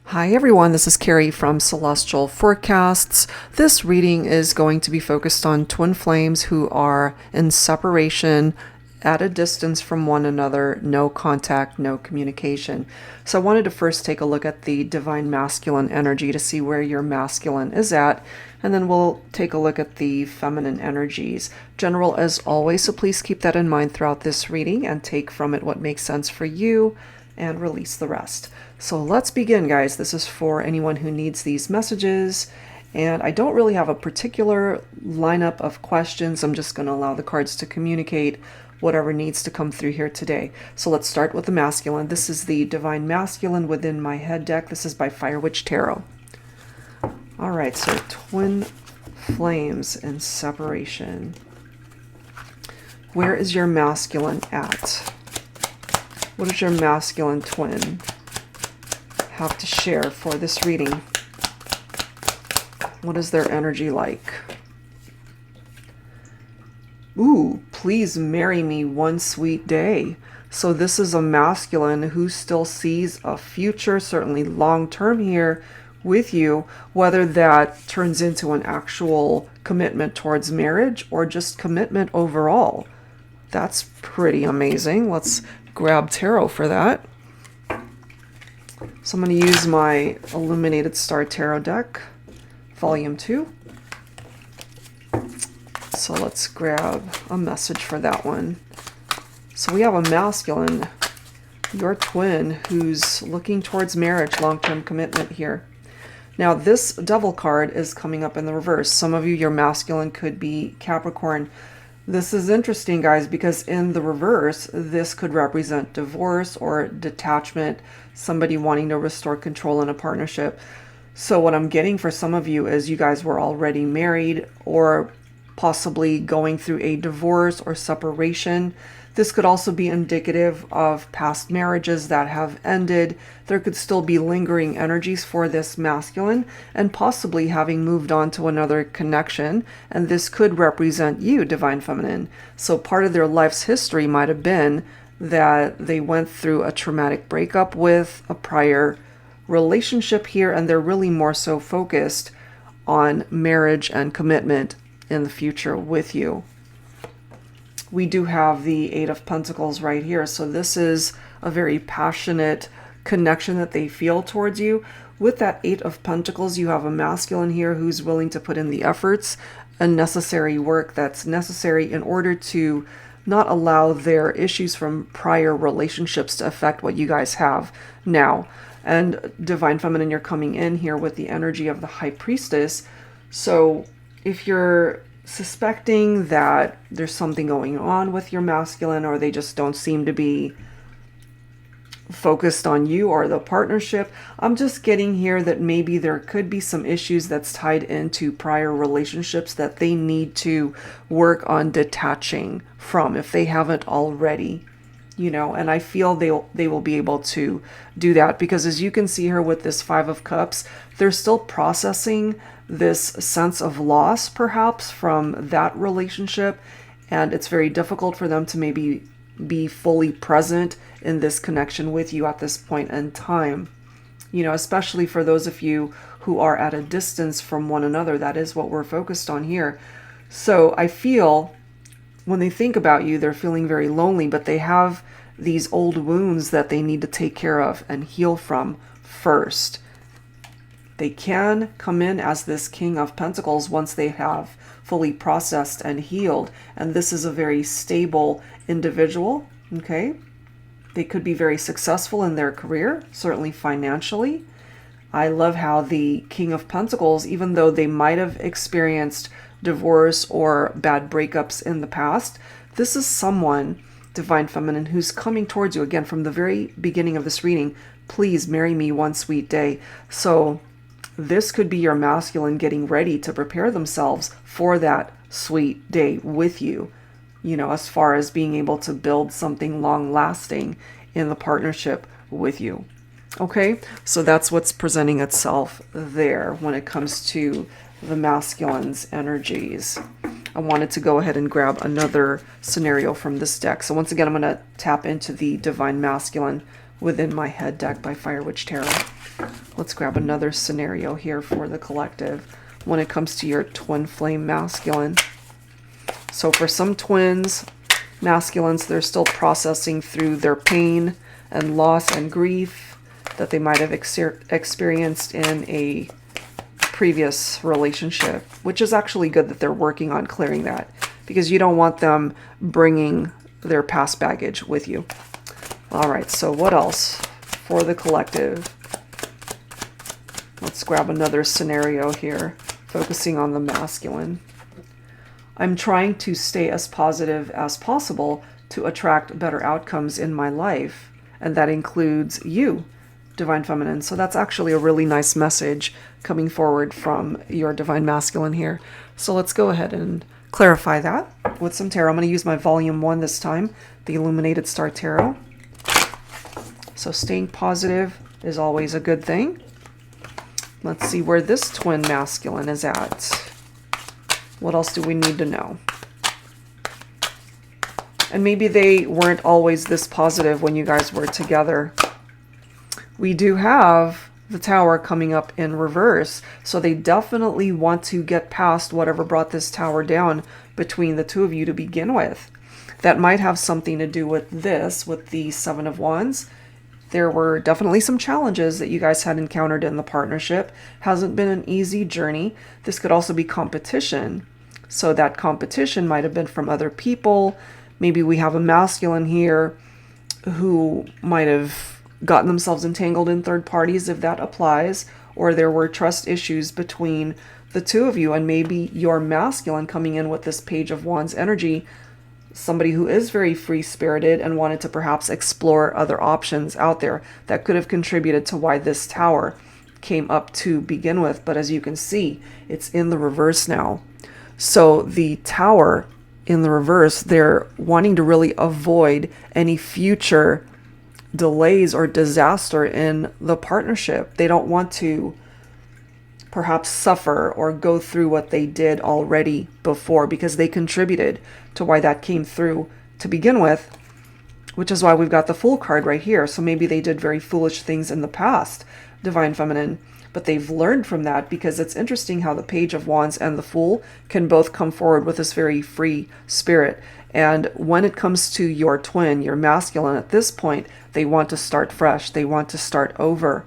Hi everyone, this is Carrie from Celestial Forecasts. This reading is going to be focused on twin flames who are in separation, at a distance from one another, no contact, no communication. So I wanted to first take a look at the divine masculine energy to see where your masculine is at, and then we'll take a look at the feminine energies. General as always, so please keep that in mind throughout this reading and take from it what makes sense for you and release the rest. So let's begin, guys. This is for anyone who needs these messages. And I don't really have a particular lineup of questions. I'm just going to allow the cards to communicate whatever needs to come through here today. So let's start with the masculine. This is the Divine Masculine within my head deck. This is by Fire Witch Tarot. All right, so twin flames in separation. Where is your masculine at? What does your masculine twin have to share for this reading? What is their energy like? Ooh, please marry me one sweet day. So this is a masculine who still sees a future, certainly long term here with you, whether that turns into an actual commitment towards marriage or just commitment overall. That's pretty amazing. Let's grab tarot for that. So I'm going to use my Illuminated Star Tarot deck, Volume 2. So let's grab a message for that one. So we have a masculine, your twin, who's looking towards marriage, long-term commitment here. Now this Devil card is coming up in the reverse. Some of you, your masculine could be Capricorn. This is interesting, guys, because in the reverse, this could represent divorce or detachment, somebody wanting to restore control in a partnership. So what I'm getting for some of you is you guys were already married or possibly going through a divorce or separation. This could also be indicative of past marriages that have ended. There could still be lingering energies for this masculine and possibly having moved on to another connection. And this could represent you, Divine Feminine. So part of their life's history might have been that they went through a traumatic breakup with a prior relationship here, and they're really more so focused on marriage and commitment in the future with you. We do have the Eight of Pentacles right here. So this is a very passionate connection that they feel towards you. With that Eight of Pentacles, you have a masculine here who's willing to put in the efforts and necessary work that's necessary in order to not allow their issues from prior relationships to affect what you guys have now. And Divine Feminine, you're coming in here with the energy of the High Priestess. So if you're suspecting that there's something going on with your masculine, or they just don't seem to be focused on you or the partnership, I'm just getting here that maybe there could be some issues that's tied into prior relationships that they need to work on detaching from if they haven't already, you know. And I feel they will be able to do that because, as you can see here with this Five of Cups, they're still processing this sense of loss perhaps from that relationship, and it's very difficult for them to maybe be fully present in this connection with you at this point in time, you know, especially for those of you who are at a distance from one another. That is what we're focused on here. So I feel when they think about you, they're feeling very lonely, but they have these old wounds that they need to take care of and heal from first. They can come in as this King of Pentacles once they have fully processed and healed. And this is a very stable individual, okay? They could be very successful in their career, certainly financially. I love how the King of Pentacles, even though they might have experienced divorce or bad breakups in the past, this is someone, Divine Feminine, who's coming towards you. Again, from the very beginning of this reading, please marry me one sweet day. So this could be your masculine getting ready to prepare themselves for that sweet day with you, you know, as far as being able to build something long lasting in the partnership with you. Okay, so that's what's presenting itself there when it comes to the masculine's energies. I wanted to go ahead and grab another scenario from this deck. So once again, I'm going to tap into the Divine Masculine within my head deck by Fire Witch Tarot. Let's grab another scenario here for the collective when it comes to your twin flame masculine. So for some twins, masculines, they're still processing through their pain and loss and grief that they might have experienced in a previous relationship, which is actually good that they're working on clearing that, because you don't want them bringing their past baggage with you. All right, so what else for the collective? Let's grab another scenario here, focusing on the masculine. I'm trying to stay as positive as possible to attract better outcomes in my life, and that includes you, Divine Feminine. So that's actually a really nice message coming forward from your Divine Masculine here. So let's go ahead and clarify that with some tarot. I'm going to use my volume 1 this time, the Illuminated Star Tarot. So staying positive is always a good thing. Let's see where this twin masculine is at. What else do we need to know? And maybe they weren't always this positive when you guys were together. We do have the Tower coming up in reverse, so they definitely want to get past whatever brought this Tower down between the two of you to begin with. That might have something to do with this, with the Seven of Wands. There were definitely some challenges that you guys had encountered in the partnership. Hasn't been an easy journey. This could also be competition. So that competition might have been from other people. Maybe we have a masculine here who might have gotten themselves entangled in third parties, if that applies, or there were trust issues between the two of you, and maybe your masculine coming in with this Page of Wands energy, somebody who is very free-spirited and wanted to perhaps explore other options out there, that could have contributed to why this Tower came up to begin with. But as you can see, it's in the reverse now. So the Tower in the reverse, they're wanting to really avoid any future delays or disaster in the partnership. They don't want to perhaps suffer or go through what they did already before, because they contributed to why that came through to begin with, which is why we've got the Fool card right here. So maybe they did very foolish things in the past, Divine Feminine, but they've learned from that, because it's interesting how the Page of Wands and the Fool can both come forward with this very free spirit. And when it comes to your twin, your masculine, at this point, they want to start fresh. They want to start over.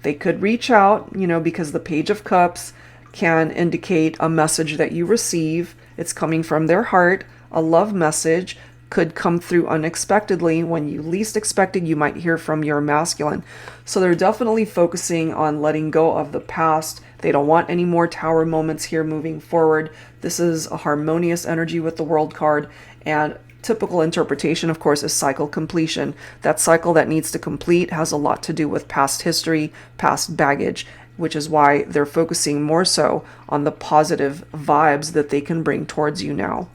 They could reach out, you know, because the Page of Cups can indicate a message that you receive. It's coming from their heart. A love message could come through unexpectedly. When you least expected, you might hear from your masculine. So they're definitely focusing on letting go of the past. They don't want any more Tower moments here moving forward. This is a harmonious energy with the World card, and typical interpretation, of course, is cycle completion. That cycle that needs to complete has a lot to do with past history, past baggage, which is why they're focusing more so on the positive vibes that they can bring towards you now.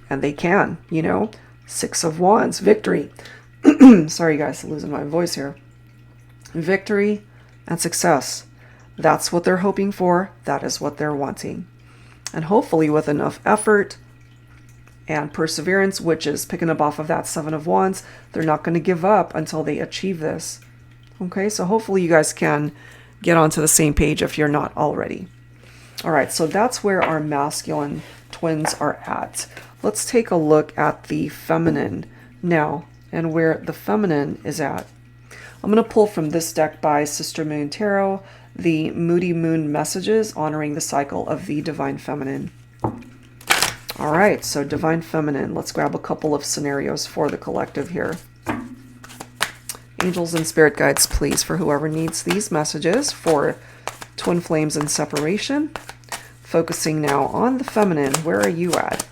And they can, you know, Six of Wands, victory. Sorry guys, losing my voice here. Victory and success. That's what they're hoping for. That is what they're wanting. And hopefully with enough effort and perseverance, which is picking up off of that Seven of Wands, they're not going to give up until they achieve this. Okay, so hopefully you guys can get onto the same page if you're not already. All right, so that's where our masculine twins are at. Let's take a look at the feminine now, and where the feminine is at. I'm going to pull from this deck by Sister Moon Tarot, the Moody Moon Messages, honoring the cycle of the Divine Feminine. All right, so Divine Feminine, let's grab a couple of scenarios for the collective here. Angels and Spirit Guides, please, for whoever needs these messages for Twin Flames and Separation. Focusing now on the feminine, where are you at?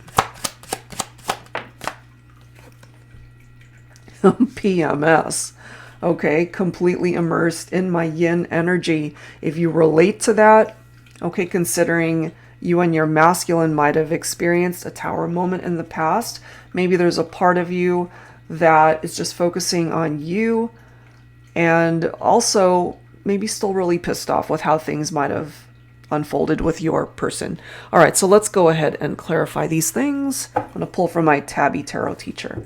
PMS. Okay, completely immersed in my yin energy. If you relate to that, okay, considering you and your masculine might have experienced a Tower moment in the past, maybe there's a part of you that is just focusing on you, and also maybe still really pissed off with how things might have unfolded with your person. All right, so let's go ahead and clarify these things. I'm going to pull from my Tabby Tarot Teacher.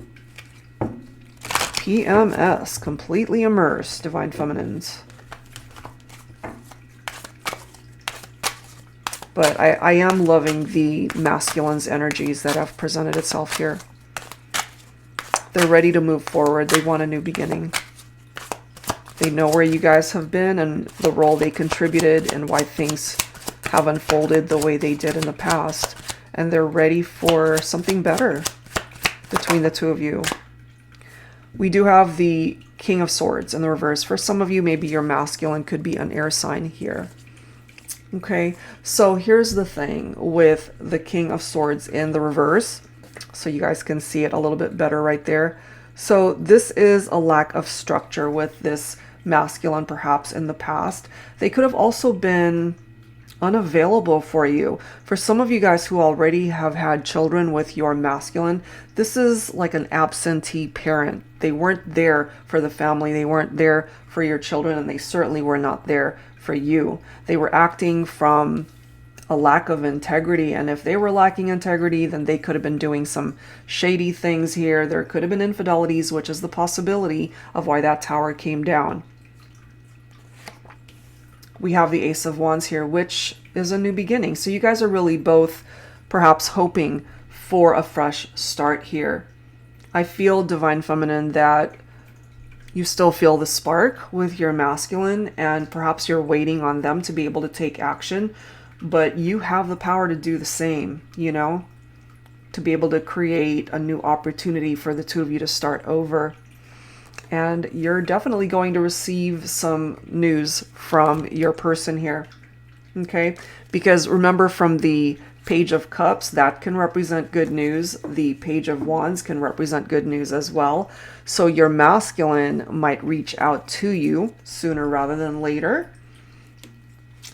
PMS, completely immersed, Divine Feminines. But I am loving the masculine's energies that have presented itself here. They're ready to move forward. They want a new beginning. They know where you guys have been and the role they contributed and why things have unfolded the way they did in the past. And they're ready for something better between the two of you. We do have the King of Swords in the reverse. For some of you, maybe your masculine could be an air sign here. Okay, so here's the thing with the King of Swords in the reverse. So you guys can see it a little bit better right there. So this is a lack of structure with this masculine perhaps in the past. They could have also been unavailable for you. For some of you guys who already have had children with your masculine, this is like an absentee parent. They weren't there for the family. They weren't there for your children, and they certainly were not there for you. They were acting from a lack of integrity, and if they were lacking integrity, then they could have been doing some shady things here. There could have been infidelities, which is the possibility of why that tower came down. We have the Ace of Wands here, which is a new beginning. So you guys are really both perhaps hoping for a fresh start here. I feel, Divine Feminine, that you still feel the spark with your masculine, and perhaps you're waiting on them to be able to take action, but you have the power to do the same, you know, to be able to create a new opportunity for the two of you to start over. And you're definitely going to receive some news from your person here, okay? Because remember, from the Page of Cups, that can represent good news. The Page of Wands can represent good news as well. So your masculine might reach out to you sooner rather than later.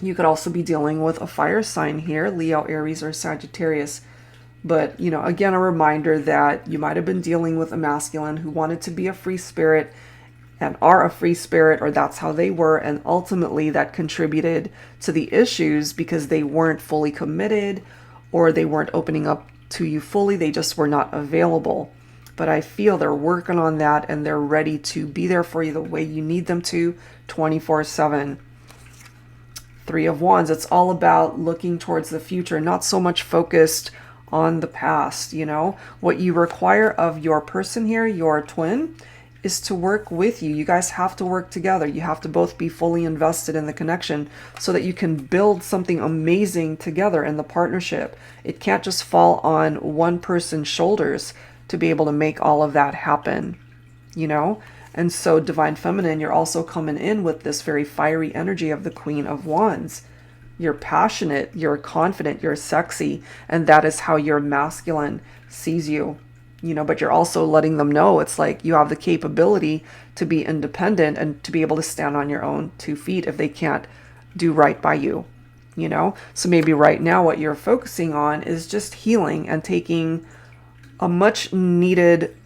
You could also be dealing with a fire sign here, Leo, Aries, or Sagittarius. But, you know, again, a reminder that you might have been dealing with a masculine who wanted to be a free spirit and are a free spirit, or that's how they were. And ultimately that contributed to the issues because they weren't fully committed, or they weren't opening up to you fully. They just were not available. But I feel they're working on that, and they're ready to be there for you the way you need them to, 24/7. Three of Wands, it's all about looking towards the future, not so much focused on the past, you know. What you require of your person here, your twin, is to work with you. You guys have to work together. You have to both be fully invested in the connection so that you can build something amazing together in the partnership. It can't just fall on one person's shoulders to be able to make all of that happen, you know. And so, Divine Feminine, you're also coming in with this very fiery energy of the Queen of Wands. You're passionate, you're confident, you're sexy, and that is how your masculine sees you, you know. But you're also letting them know it's like you have the capability to be independent and to be able to stand on your own 2 feet if they can't do right by you, you know. So maybe right now what you're focusing on is just healing and taking a much needed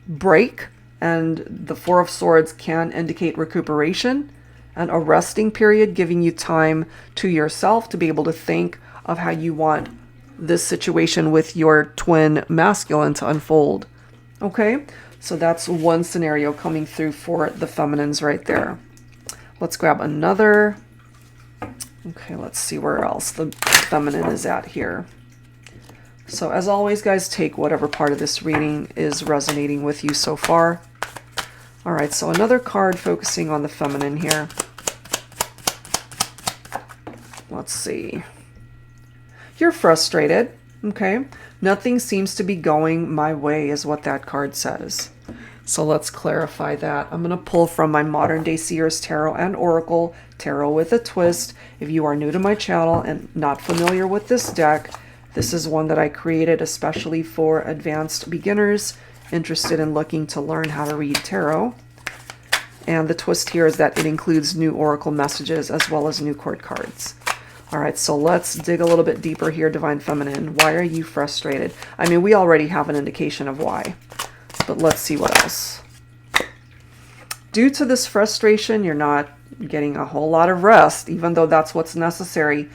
break. And the Four of Swords can indicate recuperation and a resting period, giving you time to yourself to be able to think of how you want this situation with your twin masculine to unfold. Okay, so that's one scenario coming through for the feminines right there. Let's grab another. Okay, let's see where else the feminine is at here. So as always, guys, take whatever part of this reading is resonating with you so far. All right, so another card focusing on the feminine here. Let's see. You're frustrated, okay? Nothing seems to be going my way is what that card says. So let's clarify that. I'm going to pull from my Modern Day Seers Tarot and Oracle, Tarot with a Twist. If you are new to my channel and not familiar with this deck, this is one that I created especially for advanced beginners interested in looking to learn how to read tarot. And the twist here is that it includes new oracle messages as well as new court cards. All right, so let's dig a little bit deeper here, Divine Feminine. Why are you frustrated? I mean, we already have an indication of why, but let's see what else. Due to this frustration, you're not getting a whole lot of rest, even though that's what's necessary.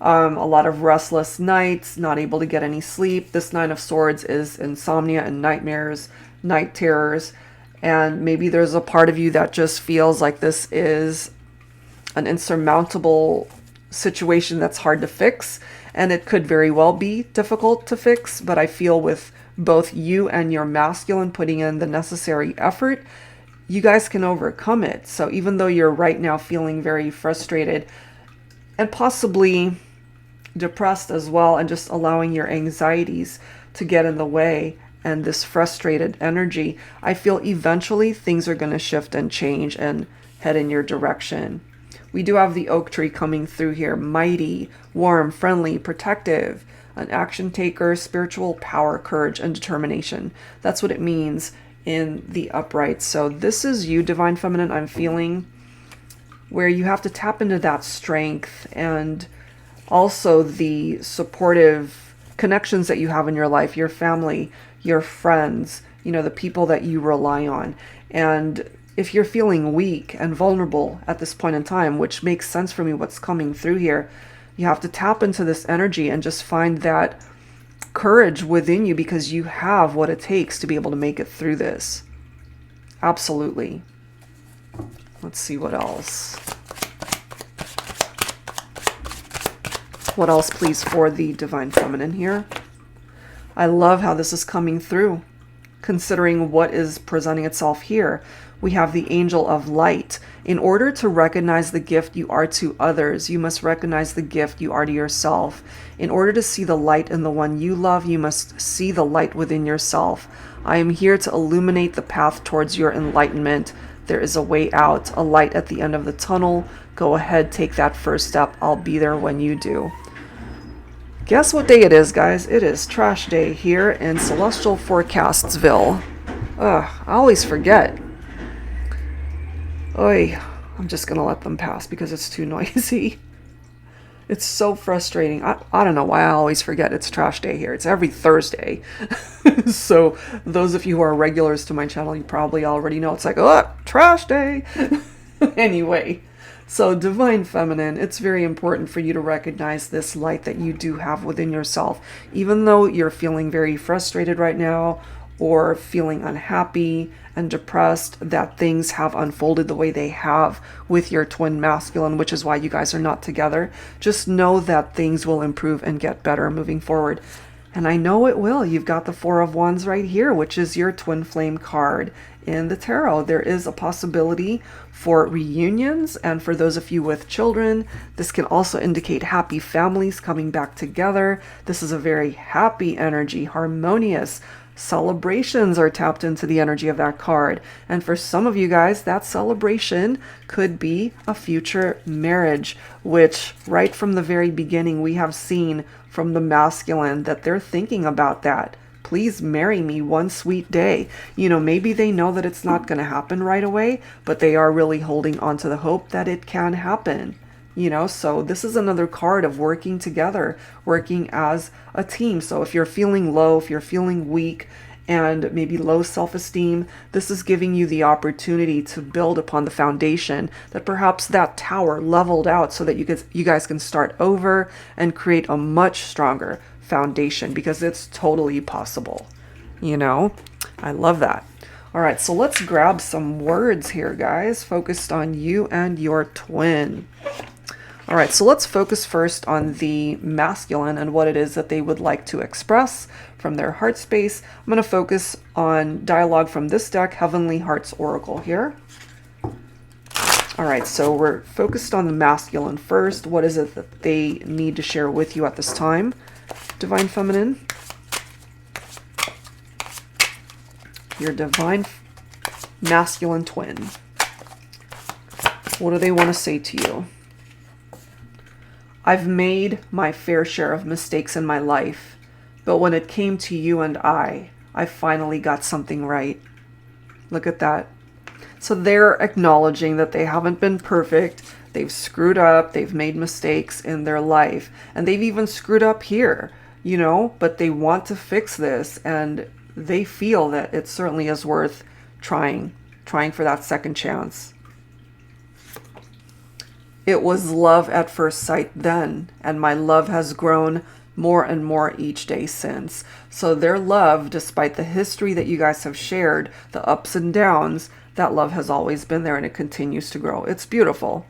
A lot of restless nights, not able to get any sleep. This Nine of Swords is insomnia and nightmares, night terrors. And maybe there's a part of you that just feels like this is an insurmountable situation that's hard to fix. And it could very well be difficult to fix, but I feel with both you and your masculine putting in the necessary effort, you guys can overcome it. So even though you're right now feeling very frustrated and possibly depressed as well, and just allowing your anxieties to get in the way and this frustrated energy, I feel eventually things are going to shift and change and head in your direction. We do have the oak tree coming through here. Mighty, warm, friendly, protective, an action taker, spiritual power, courage, and determination. That's what it means in the upright. So this is you, Divine Feminine, I'm feeling, where you have to tap into that strength and also the supportive connections that you have in your life, your family, your friends, you know, the people that you rely on. And if you're feeling weak and vulnerable at this point in time, which makes sense for me what's coming through here, you have to tap into this energy and just find that courage within you, because you have what it takes to be able to make it through this. Absolutely. Let's see what else. What else, please, for the Divine Feminine here? I love how this is coming through, considering what is presenting itself here. We have the Angel of Light. In order to recognize the gift you are to others, you must recognize the gift you are to yourself. In order to see the light in the one you love, you must see the light within yourself. I am here to illuminate the path towards your enlightenment. There is a way out, a light at the end of the tunnel. Go ahead, take that first step. I'll be there when you do. Guess what day it is, guys? It is trash day here in Celestial Forecastsville. Ugh, I always forget. Oy, I'm just going to let them pass because it's too noisy. It's so frustrating. I don't know why I always forget it's trash day here. It's every Thursday. So those of you who are regulars to my channel, you probably already know. It's like, oh, trash day. Anyway, so Divine Feminine, it's very important for you to recognize this light that you do have within yourself. Even though you're feeling very frustrated right now, or feeling unhappy and depressed that things have unfolded the way they have with your twin masculine, which is why you guys are not together, just know that things will improve and get better moving forward. And I know it will. You've got the Four of Wands right here, which is your twin flame card in the tarot. There is a possibility for reunions, and for those of you with children, this can also indicate happy families coming back together. This is a very happy energy, harmonious. Celebrations are tapped into the energy of that card. And for some of you guys, that celebration could be a future marriage, which right from the very beginning, we have seen from the masculine that they're thinking about that. Please marry me one sweet day. You know, maybe they know that it's not going to happen right away, but they are really holding on to the hope that it can happen. You know, so this is another card of working together, working as a team. So if you're feeling low, if you're feeling weak, and maybe low self-esteem, this is giving you the opportunity to build upon the foundation that perhaps that tower leveled out so that you guys can start over and create a much stronger foundation, because it's totally possible. You know, I love that. All right, so let's grab some words here, guys, focused on you and your twin. All right, so let's focus first on the masculine and what it is that they would like to express from their heart space. I'm going to focus on dialogue from this deck, Heavenly Hearts Oracle here. All right, so we're focused on the masculine first. What is it that they need to share with you at this time, Divine Feminine? Your divine masculine twin. What do they want to say to you? I've made my fair share of mistakes in my life, but when it came to you and I finally got something right. Look at that. So they're acknowledging that they haven't been perfect. They've screwed up. They've made mistakes in their life. And they've even screwed up here, you know, but they want to fix this. And they feel that it certainly is worth trying for that second chance. It was love at first sight then, and my love has grown more and more each day since. So their love, despite the history that you guys have shared, the ups and downs, that love has always been there and it continues to grow. It's beautiful.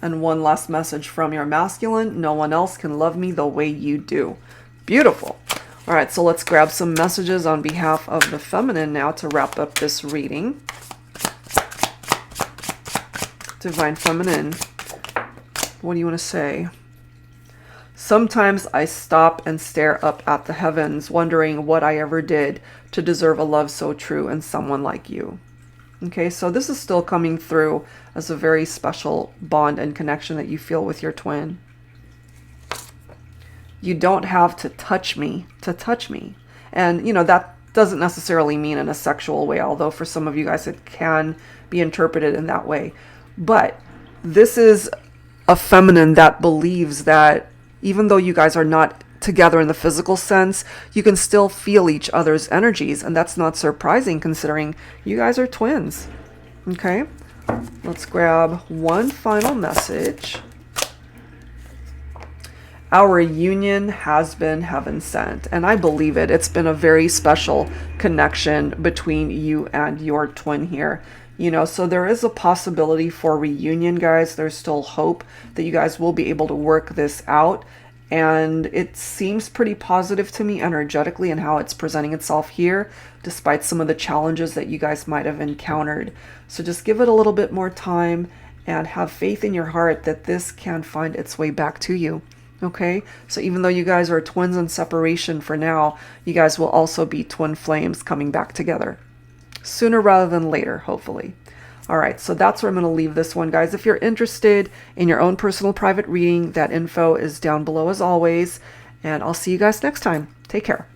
And one last message from your masculine: no one else can love me the way you do. Beautiful. All right, so let's grab some messages on behalf of the feminine now to wrap up this reading. Divine Feminine, what do you want to say? Sometimes I stop and stare up at the heavens, wondering what I ever did to deserve a love so true and someone like you. Okay, so this is still coming through as a very special bond and connection that you feel with your twin. You don't have to touch me to touch me. And, you know, that doesn't necessarily mean in a sexual way, although for some of you guys it can be interpreted in that way. But this is a feminine that believes that even though you guys are not together in the physical sense, you can still feel each other's energies. And that's not surprising considering you guys are twins. Okay, let's grab one final message. Our union has been heaven sent, and I believe it. It's been a very special connection between you and your twin here. You know, so there is a possibility for reunion, guys. There's still hope that you guys will be able to work this out. And it seems pretty positive to me energetically and how it's presenting itself here, despite some of the challenges that you guys might have encountered. So just give it a little bit more time and have faith in your heart that this can find its way back to you. Okay, so even though you guys are twins in separation for now, you guys will also be twin flames coming back together sooner rather than later, hopefully. All right, so that's where I'm going to leave this one, guys. If you're interested in your own personal private reading, that info is down below as always, and I'll see you guys next time. Take care.